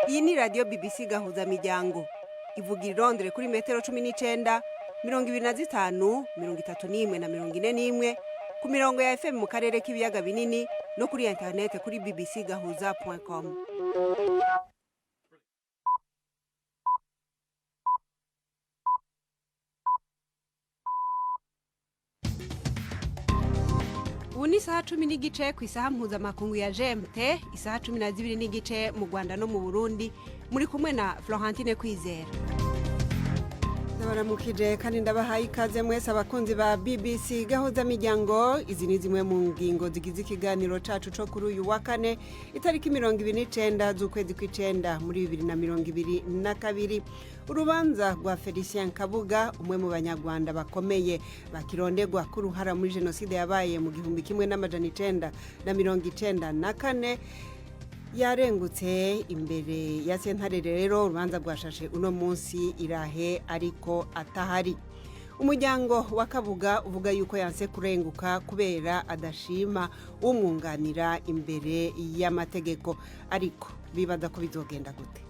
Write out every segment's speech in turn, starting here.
Iyi ni radio BBC gahuza miryango. Ivugira i Londres kuri metero 19, 25, 31 na 41 ku mirongo ya FM mu karere k'ibiyaga binini no kuri internet kuri bbcgahuza.com. Ubu ni isaha 10 n'igice ku isaha mpuzamakungu ya GMT, isaha 12 n'igice mu Rwanda no mu Burundi, muri kumwe na Florentine Kwizera. Ndabaramukije kandi ndabahaye ikaze mwese abakunzi ba BBC gahuza miryango. Izi ni zimwe mu ngingo zigize ikiganiro cacu co kuri uyu wa kane itariki 29 z'ukwezi kw'icenda muri 2022. Urubanza rwa Felicien Kabuga, umwe mu banyarwanda bakomeye bakirondegwa ku ruhara muri jenoside yabaye mu 1994 yarengutse imbere ya sentare. Rero urubanza rwashashe uno munsi irahe ariko atahari. Umuryango wa Kabuga uvuga yuko yanse kurenguka kubera adashima umwunganira imbere y'amategeko, ariko bibaza ko bizogenda gute.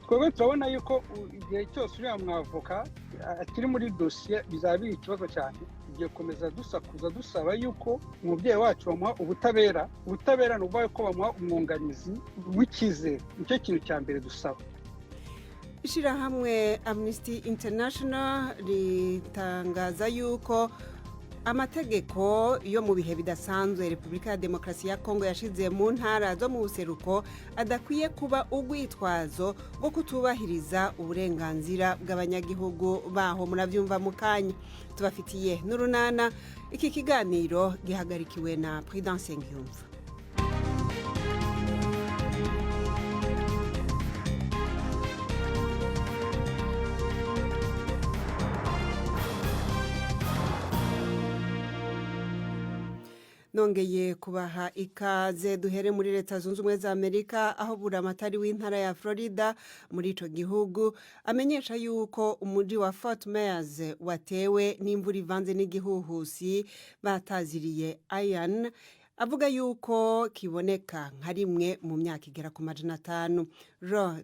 Twebwe turabona yuko igihe cyose uriya mwavoka akiri muri dosiye bizaba biri ikibazo cyane. Tugiye komeza dusakuza dusaba yuko umubyeyi wacu bamuha ubutabera ni ukuvuga ko bamuha umwunganizi w'icyizere. Nicyo kintu cya mbere dusaba. Ishirahamwe Amnesty International ritangaza yuko amategeko yo mu bihe bidasanzwe Repubulika ya Demokarasi ya Kongo yashize mu ntara zo mu buseruko adakwiye kuba ugwitwazo bwo kutubahiriza uburenganzira bw'abanyagihugu baho. Muravyumva mu kanya. Tubafitiye n'urunana. Iki kiganiro gihagarikiwe na Prudence Ngiyumva. Nongeye kubaha ikaze. Duhere muri Leta Zunze Ubumwe za Amerika, aho buramatari w'intara ya Florida muri ico gihugu amenyesha yuko umuji wa Fort Myers watewe n'imvura ivanze n'igihuhusi bataziriye Ian, avuga yuko kiboneka nka rimwe mu myaka igera ku 500. Ron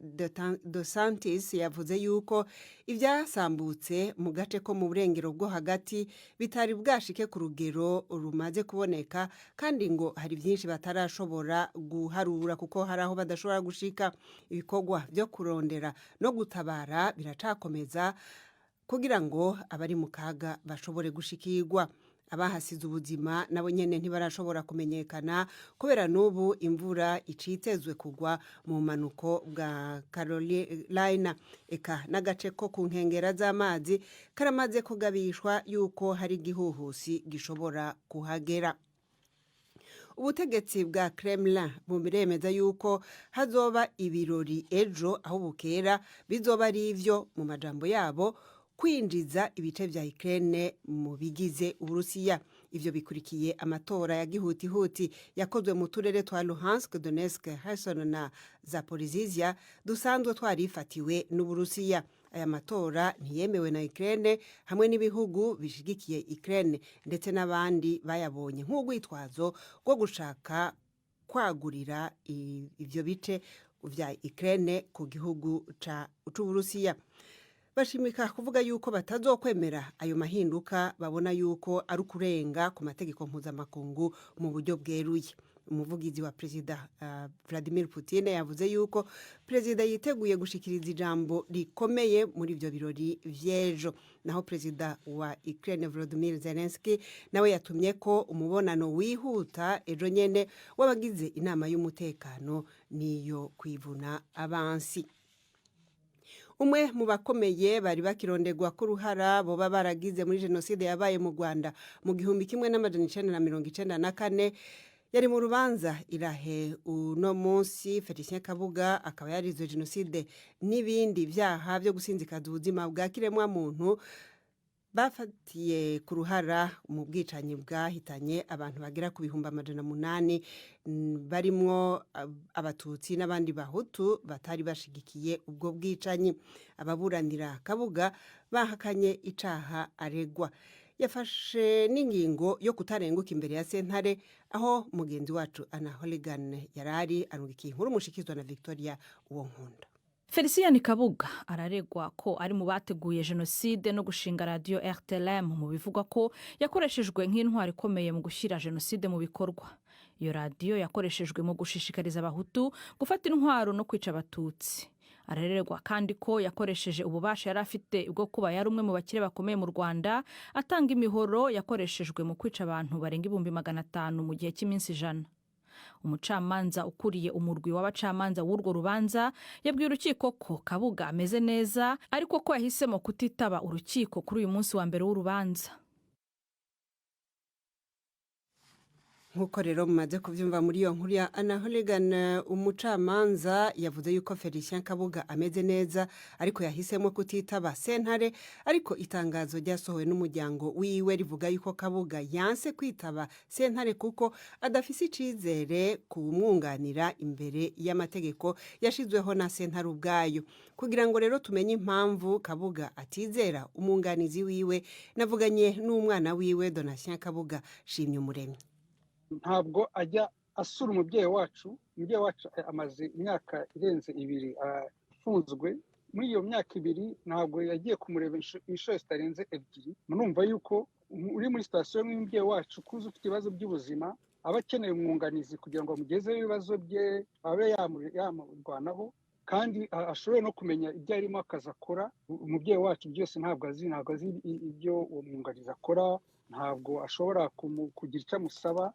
DeSantis yavuze yuko ivyasambutse mu gace ko mu burengero bwo hagati bitari bwashike ku rugero rumaze kuboneka, kandi ngo hari byinshi batarashobora guharura kuko hari aho badashobora gushika. Ibikorwa byo kurondera no gutabara biracakomeza kugira ngo abari mu kaga bashobore gushikirwa. Abahasize ubuzima nabo nyene ntibarashobora kumenyekana kubera n'ubu imvura icitezwe kugwa mu manuko bwa Carolina. Eka n'agace ko ku nkengera z'amazi karamaze kugabishwa yuko hari igihuhusi gishobora kuhagera. Ubutegetsi bwa Kremlin buremeza yuko hazoba ibirori ejo, aho bukera bizoba ari ivyo mu majambo yabo kwinjiza ibice vya Ukraine mu bigize Uburusiya. Ivyo bikurikiye amatora ya gihutihuti yakozwe mu turere twa Luhansk, Donetsk, Kherson na Zaporizhia dusanzwe twarifatiwe n'Uburusiya. Aya matora ntiyemewe na Ukraine hamwe n'ibihugu bishigikiye Ukraine ndetse n'abandi bayabonye nk'ugwitwazo rwo gushaka kwagurira ivyo bice vya Ukraine ku gihugu c'Uburusiya. Bashimika kuvuga yuko batazokwemera ayo mahinduka, babona yuko ari kurenga ku mategeko mpuzamakungu mu buryo bweruye. Umuvugizi wa Perezida Vladimir Putin yavuze yuko Perezida yiteguye gushikiriza ijambo rikomeye muri ivyo birori vyejo. Naho Perezida wa Ukraine Volodymyr Zelensky nawe yatumye ko umubonano wihuta ejo nyene w'abagize inama y'umutekano niyo kwivuna abansi. Umwe mu bakomeye bari bakirondegwa ku ruhara boba baragize muri jenoside yabaye mu Rwanda mu 1994 yari mu rubanza irahe uno munsi. Felicien Kabuga akaba yarizwe jenoside n'ibindi vyaha byo gusinzikaza ubuzima bwa kiremwa muntu bafatiye ku ruhara mu bwicanyi bwahitanye abantu bagera ku 800 barimwo abatutsi n'abandi bahutu batari bashigikiye ubwo bwicanyi. Ababuranira Kabuga bahakanye icaha aregwa. Yafashe n'ingingo yo kutarenguka imbere ya sentare, aho mugenzi wacu Ana Holigan yarari arungikiye inkuru mushikizwa na Victoria Uwonkunda. Felicien Kabuga araregwa ko ari mu bateguye jenoside no gushinga radio RTLM mu bivugwa ko yakoreshejwe nk'intwari ikomeye mu gushyira jenoside mu bikorwa. Iyo radio yakoreshejwe mu gushishikariza abahutu gufata intwaro no kwica abatutsi. Araregwa kandi ko yakoresheje ububasha yari afite bwo kuba yari umwe mu bakire bakomeye mu Rwanda atanga imihoro yakoreshejwe mu kwica abantu barenga 500 mu gihe cy'iminsi 100. Umucamanza ukuriye umurwi w'abacamanza w'urwo rubanza yabwiye urukiko ko Kabuga ameze neza ariko ko yahisemo kutitaba urukiko kuri uyu munsi wa mbere w'urubanza. Nkuko rero mumaze kuvyumva muri iyo nkuru ya Anna Holigan, umucamanza yavuze yuko Felicien Kabuga ameze neza ariko yahisemo kutitaba sentare, ariko itangazo ryasohowe n'umuryango wiwe rivuga yuko Kabuga yanse kwitaba sentare kuko adafise icizere kumwunganira imbere y'amategeko yashizweho na sentare ubwayo. Kugira ngo rero tumenye impamvu Kabuga atizera umwunganizi wiwe, navuganye n'umwana wiwe Donatien Kabuga Shimye Umuremyi. Ntabwo ajya asura umubyeyi wacu amaze imyaka irenze 2 afunzwe. Muri iyo myaka 2 ntabwo yagiye kumureba inshuro zitarenze 2. Murumva yuko uri muri sitasiyo y'umubyeyi wacu kuza ufite ibibazo by'ubuzima aba akeneye umwunganizi kugira ngo amugezeho ibibazo bye, abe yamurwanaho kandi ashobore no kumenya ibyo arimo akazi akora. Umubyeyi wacu byose ntabwo azi ibyo uwo mwunganizi akora, ntabwo ashobora kugira icyo amusaba.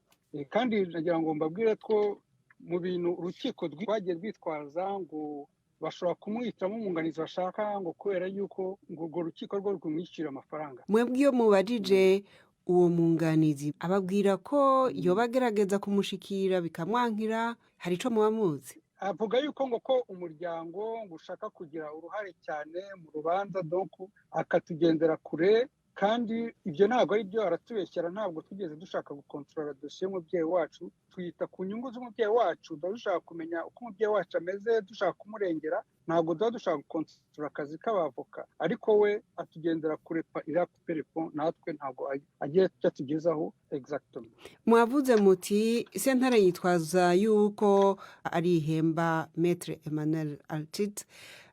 Kandi nagira ngo mbabwire ko mu bintu urukiko rwagiye rwitwaza ngo bashobora kumwitamo umwunganizi bashaka ngo kubera yuko ngo urwo rukiko rwo rumwishyura amafaranga. Mwebwe iyo mubajije uwo mwunganizi ababwira ko yoba agerageza kumushikira bikamwankira, hari ico muba muzi? Avuga yuko ngo ko umuryango ngo ushaka kugira uruhare cyane mu rubanza, donc akatugendera kure, kandi ibyo ntabwo ari byo, aratubeshyera. Ntabwo tugeze dushaka gukontorora dosiye y'umubyeyi wacu, twita ku nyungu z'umubyeyi wacu, dushaka kumenya uko umubyeyi wacu ameze, dushaka kumurengera. Ntabwo dushaka gukontorora akazi k'abavoka, ariko we atugendera kure iraperepo, natwe ntabwo agiye tugezaho exactement. Mwavuze muti sentare yitwaza yuko ari ihemba Maître Emmanuel Artite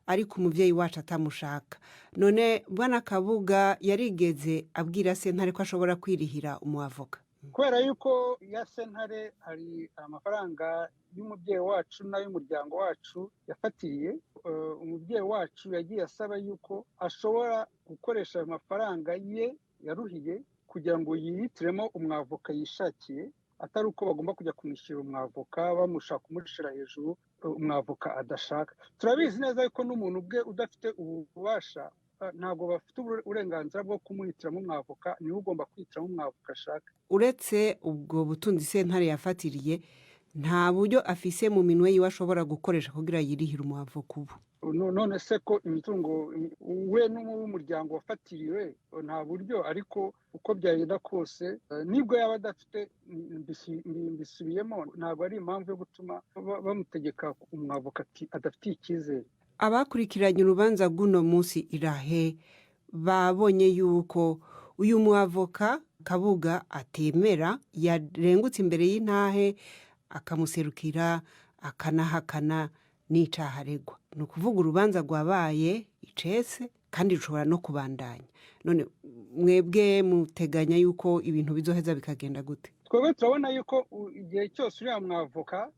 ariko umuvyeyi wacu atamushaka. None bwana Kabuga yarigeze abwira sentare ko ashobora kwirihira umuavoka? Kubera yuko ya sentare hari amafaranga y'umubyeyi wacu n'ay'umuryango wacu yafatiriye, umubyeyi wacu yagiye asaba yuko ashobora gukoresha ayo mafaranga ye yaruhiye kugira ngo yihitiremo umwavoka yishakiye, atari uko bagomba kujya kumwishyura umwavoka bamushaka kumushira hejuru umwavoka adashaka. Turabizi neza yuko n'umuntu ubwe udafite ububasha ntabwo bafite uburenganzira bwo kumuhitiramo umwavoka, niwe ugomba kwihitiramo umwavoka ashaka. Uretse ubwo butunzi sentare yafatiriye, nta buryo afise mu minwe yiwe ashobora gukoresha kugira yirihire umuavoka ubu? None se ko imitungo we n'umuryango wafatiriwe nta buryo, ariko uko byagenda kose nibwo yaba adafite, mbisubiyemo, ntabwo ari impamvu yo gutuma bamutegeka umwavoka adafitiye icyizere. Abakurikiranye urubanza rw'uno munsi irahe babonye yuko uyu muavoka Kabuga atemera, yarengutse imbere y'intahe akamuserukira akanahakana n'icaha aregwa. Ni ukuvuga urubanza rwabaye icese kandi rushobora no kubandanya. None mwebwe muteganya yuko ibintu bizoheza bikagenda gute? Twebwe turabona yuko igihe cyose uriya mwavoka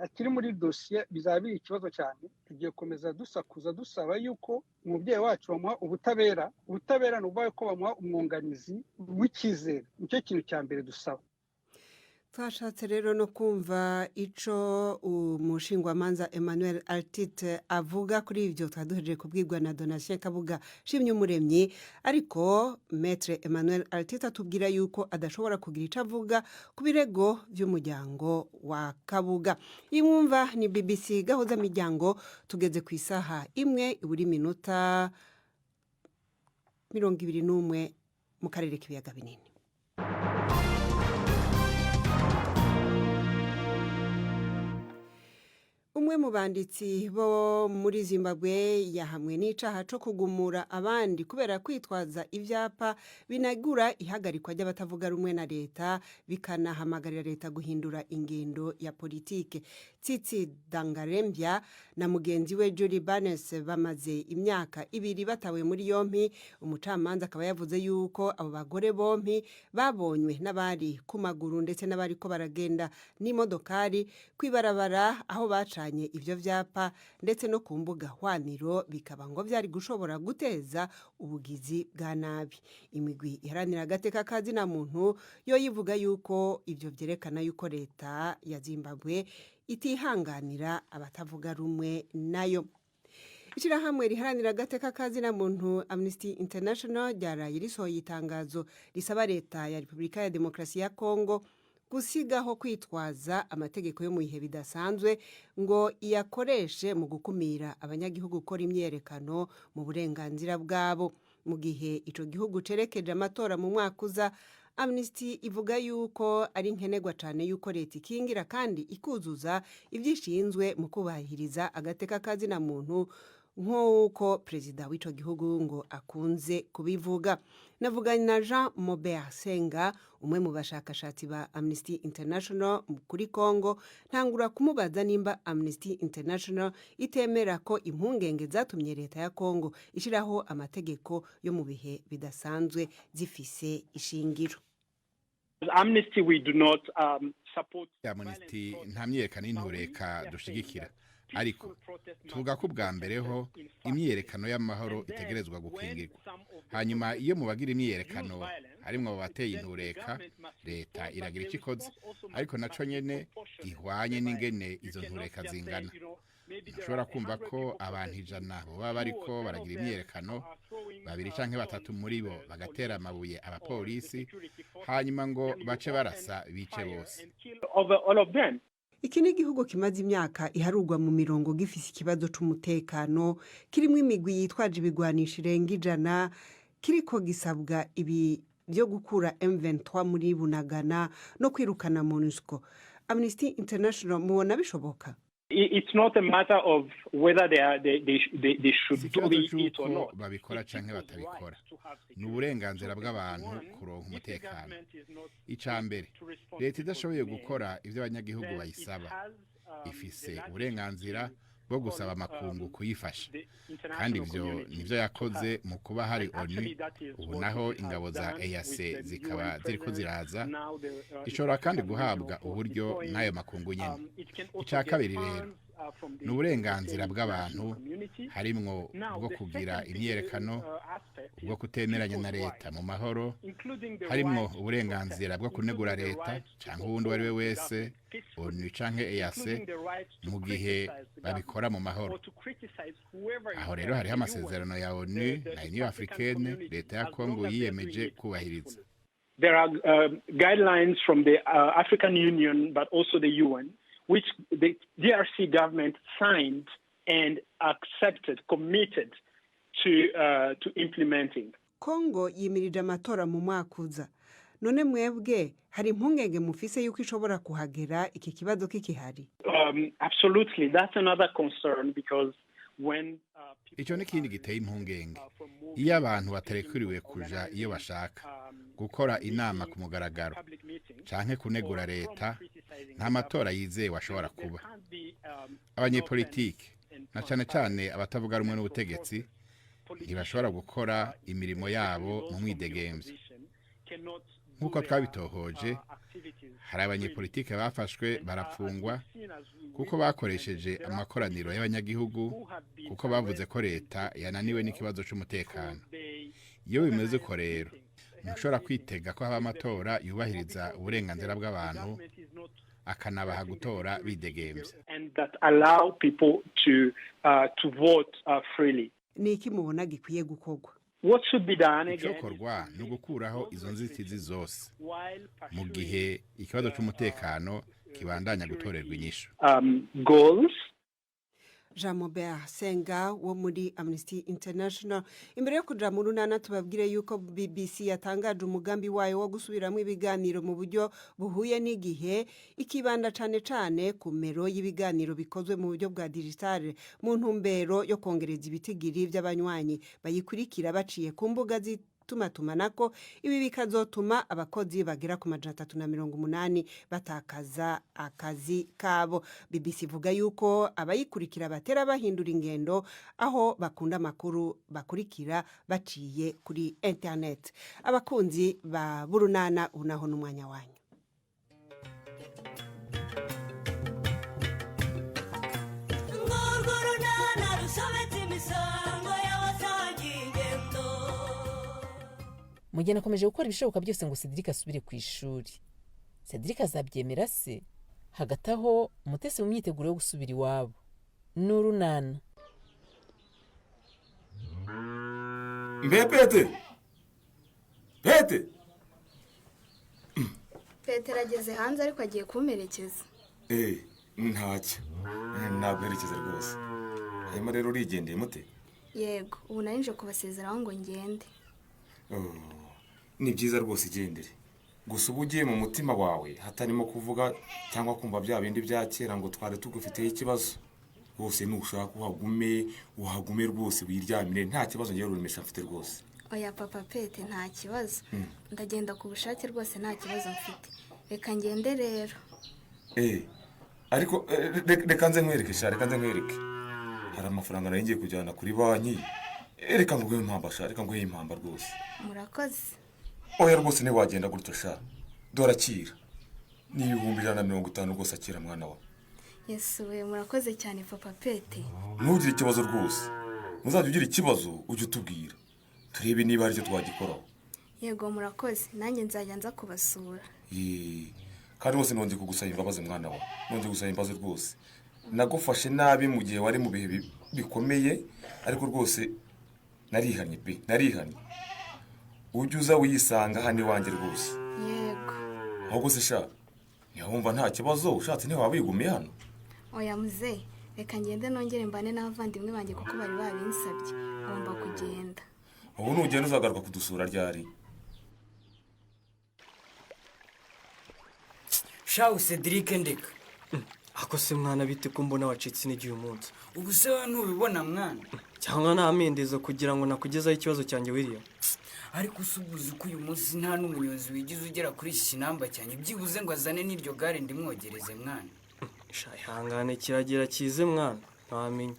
akiri muri dosiye bizaba biri ikibazo cyane. Tugiye komeza dusakuza dusaba yuko umubyeyi wacu bamuha ubutabera. Ubutabera ni ukuvuga ko bamuha umwunganizi w'icyizere. Nicyo kintu cya mbere dusaba. Twashatse rero no kumva ico umushingwamanza Emmanuel Artite avuga kuri ivyo twaduhejeje kubwirwa na Donatien Kabuga Shimye Umuremyi, ariko Maître Emmanuel Artite atubwira yuko adashobora kugira ico avuga ku birego vy'umuryango wa Kabuga. Imwumva ni BBC Gahuza Miryango, tugeze ku isaha 1:21 mu karere k'ibiyaga binini. umwe mu banditsi bo muri Zimbabwe yahamwe n'icaha co kugumura abandi kubera kwitwaza ivyapa binagura ihagarikwa ry'abatavuga rumwe na leta bikanahamagarira leta guhindura ingendo ya politike. Tsitsi Dangarembya na mugenzi we Julie Barnes bamaze imyaka 2 batawe muri yompi. Umucamanza akaba yavuze yuko abo bagore bompi babonywe n'abari ku maguru ndetse n'abari ko baragenda n'imodokari kwibarabara aho bacanye ivyo vyapa ndetse no ku mbuga hwaniro, bikaba ngo vyari gushobora guteza ubugizi bwa nabi. Imigwi iharanira agateka kazina muntu yo yivuga yuko ivyo vyerekana yuko leta ya Zimbabwe itihanganira abatavuga rumwe nayo. Ishirahamwe riharanira agateka kazina muntu Amnesty International ryaraye risohoye itangazo risaba leta ya Repubulika ya Demokarasi ya Kongo gusigaho kwitwaza amategeko yo mu bihe bidasanzwe ngo iyakoreshe mu gukumira abanyagihugu gukora imyerekano mu burenganzira bwabo. Mu gihe ico gihugu cerekeje amatora mu mwaka uza, Amnesty ivuga yuko ari nkenerwa cyane yuko leta ikingira kandi ikuzuza ivyishinzwe mu kubahiriza agateka kazina muntu nk'uko perezida w'ico gihugu ngo akunze kubivuga. Navuganye na Jean Mobert Senga, umwe mu bashakashatsi ba Amnesty International kuri Kongo, ntangura kumubaza nimba Amnesty International itemera ko impungenge zatumye leta ya Kongo ishiraho amategeko yo mu bihe bidasanzwe zifise ishingiro. Amnesty we do not support. Amnesty nta myerekano y'intureka dushigikira, ariko tuvuga ko bwa mbere ho imyerekano y'amahoro itegerezwa gukingirwa. Hanyuma iyo mubagira imyerekano harimwo bateye intureka, leta iragira ikikoze, ariko naco nyene gihwanye n'ingene izo ntureka zingana. Ushobora kumva ko abantu 100 baba bariko baragira imyerekano, 2 canke 3 muri bo bagatera amabuye abapolisi, hanyuma ngo bace barasa bice bose. Iki ni igihugu kimaze imyaka iharurwa mu mirongo gifise ikibazo c'umutekano, kirimo imigwi yitwaje ibigwanisha irenga 100, kiriko gisabwa ibi byo gukura M23 muri Bunagana no kwirukana MONUSCO. Amnesty International mubona bishoboka? It's not a matter of whether they should do it or not. Babikora canke batabikora. Ni uburenganzira bw'abantu kuronka umutekano. Icambere, leta idashoboye gukora ivyo abanyagihugu bayisaba, ifise uburenganzira bwo gusaba amakungu kuyifasha. Kandi ivyo nivyo yakoze mu kuba hari ONU, ubu naho ingabo za EAC zikaba ziriko ziraza, ishobora kandi guhabwa uburyo n'ayo makungu nyene. Ica kabiri rero, ni uburenganzira bw'abantu harimwo bwo kugira imyerekano, bwo kutemeranya na leta mu mahoro, harimwo uburenganzira bwo kunegura leta canke uwundi wari we wese, ONU canke EAC, mu gihe babikora mu mahoro. Aho rero hariho amasezerano ya ONU na Union Africaine leta ya Kongo yiyemeje kubahiriza. There are guidelines from the African Union but also the UN, which the DRC government signed and accepted, committed to implementing. Kongo yimirije amatora mu mwaka uza. None mwebwe hari impungenge mufise yuko ishobora kuhagera iki kibazo kikihari? Absolutely, that's another concern because when Ico ni kindi giteye impungenge. Iyo abantu batarekuriwe kuja iyo bashaka gukora inama ku mugaragaro canke kunegura leta, nta matora yizewe ashobora kuba. Abanyepolitike na cane cane abatavuga rumwe n'ubutegetsi ntibashobora gukora imirimo yabo mu mwidegemvye. Nkuko twabitohoje, hari abanyepolitike bafashwe barapfungwa kuko bakoresheje amakoraniro y'abanyagihugu kuko bavuze ko leta yananiwe n'ikibazo c'umutekano. Iyo bimeze ko rero, mushobora kwitega ko haba amatora yubahiriza uburenganzira bw'abantu akanabaha gutora bidegemvye. And that allow people to vote freely. Ni iki mubona gikwiye gukorwa? What should be done again? Icokorwa ni ugukuraho izo nzitizi zose mu gihe ikibazo c'umutekano kibandanya gutorerwa inyishu. Goals. Jean Mobert Senga wo muri Amnesty International. Imbere yo kuja mu runana tubabwire yuko BBC yatangaje umugambi wayo wo gusubiramo ibiganiro mu buryo buhuye n'igihe, ikibanda cane ku mero y'ibiganiro bikozwe mu buryo bwa digital mu ntumbero yo kongereza ibitigiri by'abanywanyi bayikurikira baciye ku mbuga tumatumanako. Ibi bikazotuma abakozi bagera ku 380 batakaza akazi kabo. BBC ivuga yuko abayikurikira batera bahindura ingendo aho bakunda amakuru bakurikira baciye kuri internet. Abakunzi ba burunana unaho n'umwanya wanyu. Mugena akomeje gukora ibishoboka byose ngo Cedric asubire ku ishuri. Cedric azabyemera se? Hagati aho Mutesi mu myiteguro yo gusubira iwabo. N'urunana. Pete! Pete arageze hanze ariko agiye kumerekeza. Ntacyo. Ntabwo yerekeza rwose. Hanyuma rero urigendeye mute? Yego, ubu narinje kubasezeraho ngo ngende. Ni byiza rwose igendere. Gusa ubu ugiye mu mutima wawe hatarimo kuvuga cyangwa kumva bya bindi bya kera ngo twari tugufiteho ikibazo. Rwose nushaka uhagume rwose wiryamire, nta kibazo ngiye urumesha mfite rwose. Oya papa Pete nta kibazo. Ndagenda ku bushake rwose nta kibazo mfite. Reka ngende rero. Ariko reka nze nkwereke sha, reka nze nkwereke. Hari amafaranga nari ngiye kujyana kuri banki. Reka nguhe impamba rwose. Murakoze. Oya rwose ne wagenda gutyo sha. Dorakira. Ni 150 rwose akira mwana wa. Yesu we murakoze cyane papa Pete. Ntugire ikibazo rwose. Muzajya ugira ikibazo ujye utubwira. Turebe niba ari cyo twagikoraho. Yego murakoze. Nanjye nzajya nza kubasura. Kandi rwose nongeye kugusaba imbabazi mwana wa. Nongeye gusaba imbabazi rwose. Nagufashe nabi mu gihe wari mu bihe bikomeye, ariko rwose narihanye. Ujye uza wiyisanga hano iwanjye rwose. Yego. Ahubwo se sha, wumva nta kibazo ushatse ntiwaba wigumiye hano? Oya muze, reka ngende nongere mbane n'abavandimwe banjye kuko bari babinsabye. Ngomba kugenda. Ubu nugenda uzagaruka kudusura ryari? Shawu Cedric ndeka. Ako se mwana bite ko mbona wacitse n'igihe umunsi. Ubu se we ntubibona mwana? Cyangwa namendezo kugira ngo nakugezaho ikibazo cyanjye William. Ariko usubuze ko uyu munsi nta n'umuyobozi wigize ugera kuri iki kinamba cyanjye byibuze ngo azane n'iryo gare ndimwogereze mwana. Sha ihangane kiragira kize mwana. Ntamenye.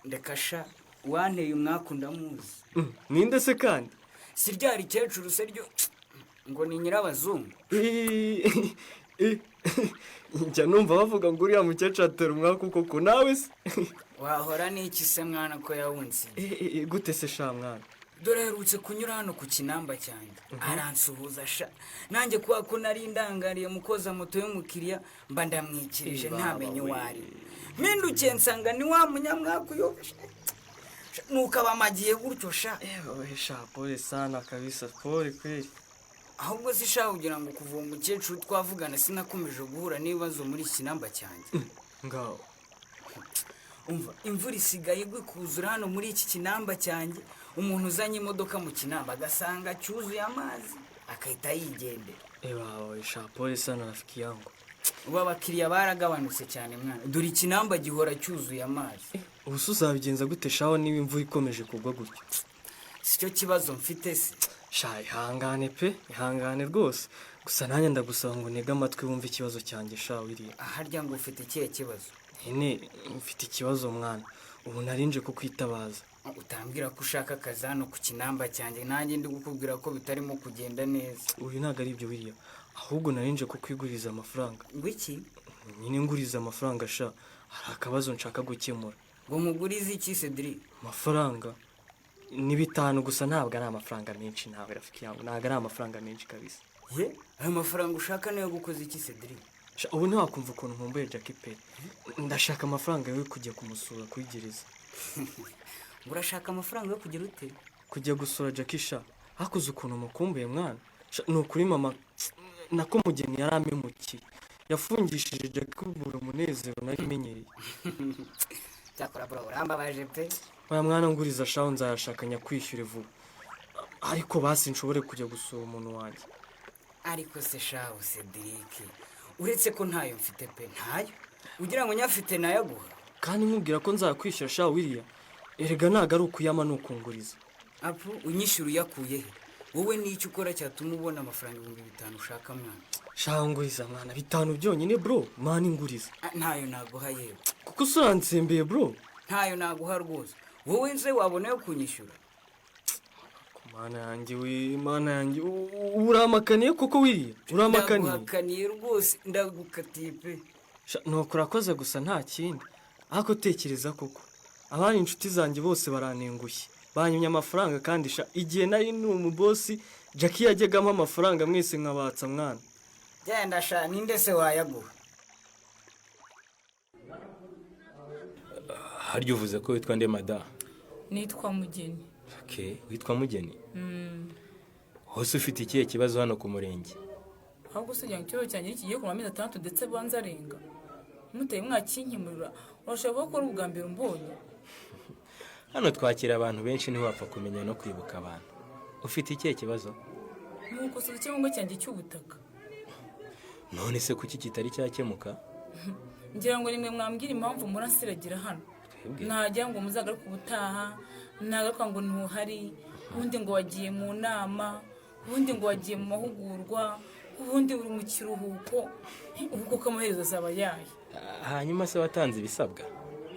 Ndeka sha, wanteye umwaka ndamuzi. Ninde se kandi? Si ryari cyecuru se ryo ngo ni nyirabazungu. Njya numva bavuga ngo uriya mukecuru atera umwaka koko nawe se. Wahora n'iki se mwana ko yawunsi? Gute se sha mwana? Dore herutse kunyura hano ku kinamba cyanjye. Aransuhuza sha. Nanjye kuba ko nari ndangariye mukoza moto y'umukiriya mba ndamwikirije ntamenye wari. Mindukiye nsanga ni wa munyamwaka uyobeshe. Nuko abamagiye gutyo sha. Sha pole sana kabisa, pole kweli. Ahubwo zisha kugira ngo kuva umukecuru twavugana sinakomeje guhura n'ibibazo muri kinamba cyanjye. Ngaho. Umva imvura isigaye igwe kuzura hano muri iki kinamba cyanjye. Umuntu uzanye imodoka mu kinamba agasanga cyuzuye amazi akahita yigendera. Ewa sha pole sana rafiki yangu. Ubu abakiriya baragabanutse cyane mwana. Dore ikinamba gihora cyuzuye amazi. Ubu uzabigenza gute shaho niba imvura ikomeje kugwa gutyo? Sicyo kibazo mfite se. Sha ihangane pe, ihangane rwose. Gusa nanjye ndagusaba ngo ntege amatwi wumve ikibazo cyanjye sha William. Harya ngo ufite ikihe kibazo? Mfite ikibazo mwana. Ubu narinje kukwitabaza. Utambwira ko ushaka akazi hano ku kinamba cyanjye nanjye ndi gukubwira ko bitarimo kugenda neza. Uyu ntago ari ibyo William. Ahubwo narinje kukwiguriza amafaranga. Ngwiki? Nyine nguriza amafaranga sha. Hari akabazo nshaka gukemura. Ngo mugurize iki Cedric? Amafaranga ni 5 gusa, ntabwo ari amafaranga menshi nawe rafiki yangu. Ntabwo ari amafaranga menshi kabisa. Ayo mafaranga ushaka nayo gukoza iki Cedric? Ubu ntiwakumva ukuntu nkumbuye Jackie pe. Ndashaka amafaranga yo kujya kumusura kwigereza. Urashaka amafaranga yo kugira ute? Kujya gusura Jackie sha. Hakuze ukuntu mukumbuye mwana. Nukuri mama nako mugeni yaramemukiye. Yafungishije Jackie kubura umunezero nari menyereye. cyakora bro urambabaje pe. Oya mwana nguriza shaho nzayashakanya kwishyure vuba. Ariko basi nshobore kujya gusura umuntu wanjye. Ariko se shaho Cedric uretse ko ntayo mfite pe ntayo ugira ngo nyafite nayaguha. Kandi nkubwira ko nzakwishyura shaho William. Erega ntago ari ukuyama n'ukunguriza. Apu unyishyura uyakuye he? Wowe n'icyo ukora cyatuma ubona amafaranga 5,000 ushaka mwana. Shaho nguriza mwana 5 byonyine bro mani nguriza. Ntayo naguha yewe. Kuko usansembeye bro. Ntayo naguha rwose. Wowe nze wabona yo kunyishyura. Mana yanjye we mana yanjye uramakaniye koko William uramakaniye. Ndaguhakaniye rwose ndagukatiye pe. Nuko urakoze gusa nta kindi. Ako tekereza koko. Abana inshuti zanjye bose baranengushye. Banyumye amafaranga kandi igihe nari n'umubosi Jackie yajyagamo amafaranga mwese nkabatsa mwana. Genda ninde se wayaguha? Haryo uvuze ko witwa nde mada? Nitwa Mugeni. Okay, witwa Mugeni? Hose ufite ikihe kibazo hano ku murenge? Ahubwo se cyangwa cyo cyane kigiye ku mamezi 6 ndetse banza arenga. Muteye mwakinkimurira. Urashaka ko ari ubwa mbere umbonye. Hano twakira abantu benshi ni wapfa kumenya no kwibuka abantu. Ufite ikihe kibazo? Nuko se cyangwa cyanjye cy'ubutaka. None se kuki kitari cyakemuka? Ngira ngo nimwe mwambwira impamvu murasiragira hano. Najya ngo muzagaruka ubutaha, nagaruka ngo ntuhari, ubundi ngo wagiye mu nama, ubundi ngo wagiye mu mahugurwa, ubundi uri mu kiruhuko, ubwo kamaherezo azaba yaye. Hanyuma se watanze ibisabwa?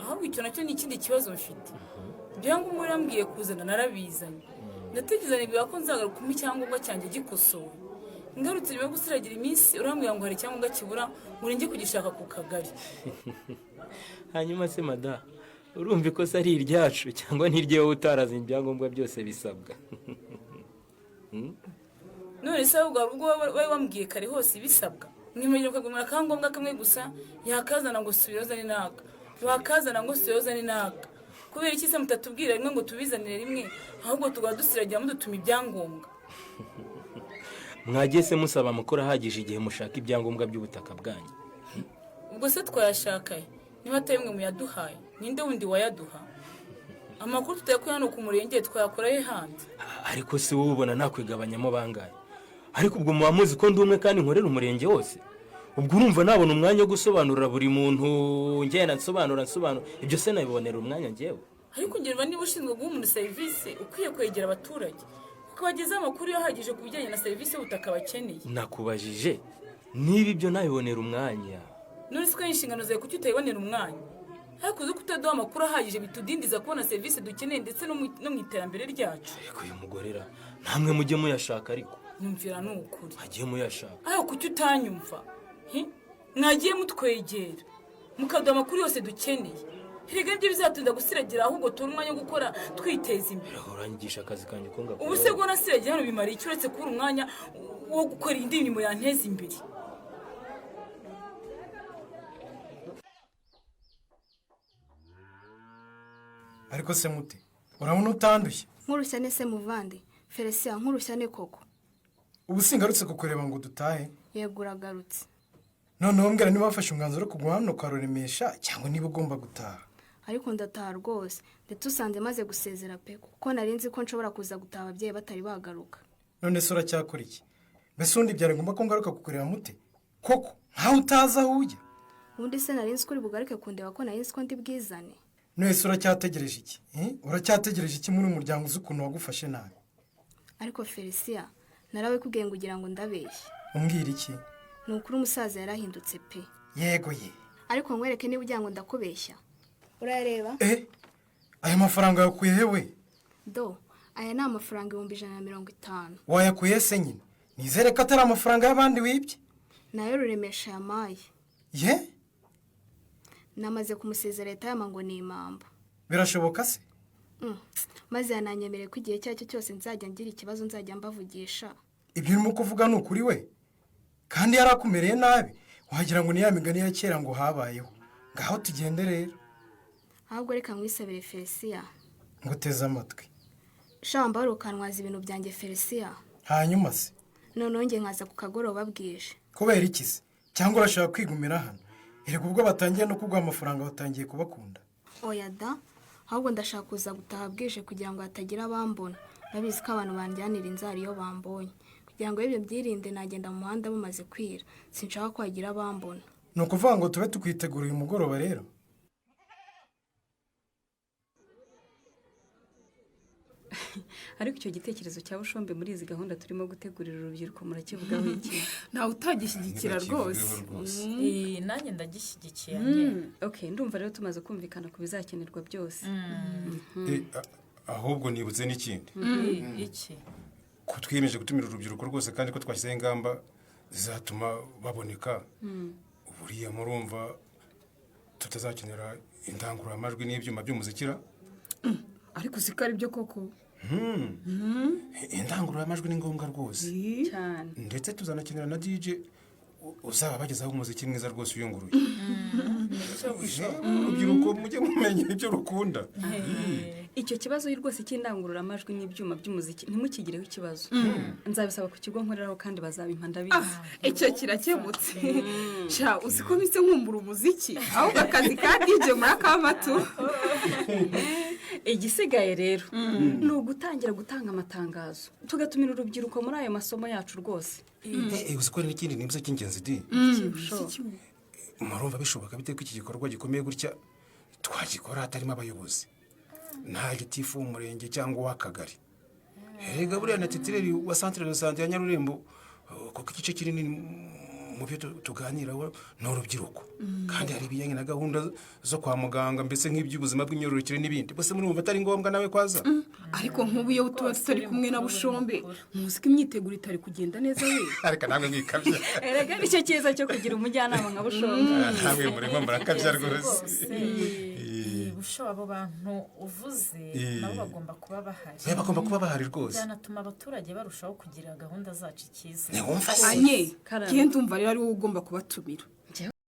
Ahubwo icyo nacyo ni ikindi kibazo mfite. Byango murambwiye kuzana narabizanye. Ndategezana biba ko nzagaruka mu cyangombwa cyanjye gikosowe. Ngarutse biba gusiragira iminsi urambwiye ngo hari cyangombwa kibura murenge kugishaka ku kagari. Hanyuma se mada urumva ikosa ari iryacu cyangwa ntiryewe utaraza ibyangombwa byose bisabwa? None se ubwo bari wambwiye kare hose bisabwa. Mwimenyera kugumira kangombwa kamwe gusa yakazana ngo subiroza ni naka. Wakazana ngo subiroza ni naka. Kubera iki se mutatubwira rimwe ngo tubizanire rimwe ahubwo tugadusiragira mudutuma ibyangombwa. Mwagiye se musaba amakuru ahagije igihe mushaka ibyangombwa by'ubutaka bwanyu? Ubwo se twayashakaye niba atemwe muyaduhaye ninde wundi wayaduha? Amakuru tutayakuye hano ku murenge twayakoraye hanze. Ariko se wowe ubona nakwigabanyamo bangaye? Ariko ubwo mubamuzi ko ndumwe kandi nkorera umurenge wose. Ubwo urumva nabona umwanya wo gusobanurira buri muntu ngenda nsobanura ibyo se nabibonera umwanya ngewe. Ariko ngerwa niba ushinzwe guha umuntu service ukwiye kwegera abaturage ukabageza amakuru yahagije ku bijyanye na service y'ubutaka bakeneye. Nakubajije niba ibyo nabibonera umwanya. None se ko inshingano zawe kuki utayibonera umwanya? Ariko uzi kutaduha amakuru ahagije bitudindiza kubona service dukeneye ndetse no mu iterambere ryacu. Ariko uyu mugorera namwe mujye muyashaka ariko. Numvira n'ukuri. Agiye muyashaka. Ariko kuki utanyumva? Mwagiye mutwegera mukaduha amakuru yose dukeneye. Hirega ibyo bizatunda gusiragira ahubwo turi umwanya wo gukora twiteza imbere. Uranyigisha akazi kanjye ko ngakora. Ubu se gona siragira hano bimara iki uretse kuri umwanya wo gukora indi mirimo yanteza imbere. Ariko se mute urabona utandushye? Nkurushya ne se muvande Felicien nkurushya ne koko. Ubu singarutse kukureba ngo dutahe? Yego uragarutse. None wombwira niba wafashe umwanzuro kuguma hano ukaroremesha cyangwa niba ugomba gutaha? Ariko ndataha rwose ndetse usanze maze gusezera pe kuko nari nzi ko nshobora kuza gutaha ababyeyi batari bagaruka. None se uracyakora iki? Mbese undi byari ngomba ko ngaruka kukureba mute? Koko ntawe utaza aho ujya? Ubundi se nari nzi ko uri bugaruke kundeba ko nari nzi ko ndi bwizane. None se uracyategereje iki? Uracyategereje iki muri umuryango uzi ukuntu wagufashe nabi? Ariko Felicien narawe kubwiye ngo ugira ngo ndabeshye. Umbwira iki? Ni ukuri umusaza yarahindutse pe. Yego ye. Ariko nkwereke niba ugira ngo ndakubeshya. Urareba? Aya mafaranga yakuye hewe? Do, aya ni amafaranga 150. Wayakuye se nyine? Nizere ko atari amafaranga y'abandi wibye? Nayo ruremesha yamaye. Ye? Namaze kumusezera leta yamango ni impamvu. Birashoboka se? Maze yananyemereye ko igihe cyacyo cyose nzajya ngira ikibazo nzajya mbavugisha. Ibyo urimo kuvuga ni ukuri we? Kandi yarakumereye nabi wagira ngo ni ya migani ya kera ngo habayeho. Ngaho tugende rero. Ahubwo reka mwisabire Felicien. Ngo teze amatwi. Shamba rukanwaza ibintu byanjye Felicien. Hanyuma se? None nge nkaza ku kagoroba bwije. Kubera iki se? Cyangwa urashaka kwigumira hano? Erega ubwo batangiye no kuguha amafaranga batangiye kubakunda. oya da ahubwo ndashaka kuza gutaha bwije kugira ngo hatagira abambona ndabizi ko abantu banjyanira inzara iyo bambonye kugira ngo ibyo byirinde nagenda mu muhanda bumaze kwira sinshaka ko hagira abambona. ni ukuvuga ngo tube tukwiteguriye umugoroba rero. ariko icyo gitekerezo cya bushombe muri izi gahunda turimo gutegurira urubyiruko murakivugaho iki? ntawe utagishyigikira rwose. nanjye ndagishyigikiye. ndumva rero tumaze kumvikana ku bizakenerwa byose. ahubwo nibutse n'ikindi. iki? ko twiyemeje gutumira urubyiruko rwose kandi ko twashyizeho ingamba zizatuma baboneka. buriya murumva tutazakenera indangururamajwi n'ibyuma by'umuzikira. ariko si ko ari byo koko. indangururamajwi ni ngombwa rwose cyane, ndetse tuzanakenera na DJ uzaba bagezaho umuziki mwiza rwose uyunguruye. urubyiruko mujye mumenya ibyo rukunda. icyo kibazo rwose cy'indangururamajwi n'ibyuma by'umuziki ntimukigireho ikibazo. nzabisaba ku kigo nkoreraho kandi bazabimpa ndabizi. icyo kirakemutse. sha uzi ko mise nkumbura umuziki ahubwo akazi ka DJ muri akamatu. igisigaye rero ni ugutangira gutanga amatangazo tugatumira urubyiruko muri ayo masomo yacu rwose. uzi ko hari n'ikindi nibuze cy'ingenzi di. murumva bishoboka bite ko iki gikorwa gikomeye gutya twagikora hatarimo abayobozi nta gitifu w'umurenge cyangwa uw'akagari. erega buriya na titireri wa centre de santé ya Nyarurembo kuko igice kinini mu byo tuganiraho ni urubyiruko kandi hari ibijyanye na gahunda zo kwa muganga mbese nk'iby'ubuzima bw'imyororokere n'ibindi. bose murumva atari ngombwa nawe kwaza. ariko nk'ubu iyo tuba tutari kumwe na bushombe muzi ko imyiteguro itari kugenda neza we. ariko namwe mwikabya. erega nicyo cyiza cyo kugira umujyanama nka bushombe. namwe murimo murakabya rwose. bushoba abo bantu uvuze nabo bagomba kuba bahari. bagomba kuba bahari rwose. byanatuma abaturage barushaho kugira gahunda zacu ikiza. ntiwumva se anye genda umva rero ari wowe ugomba kubatumira.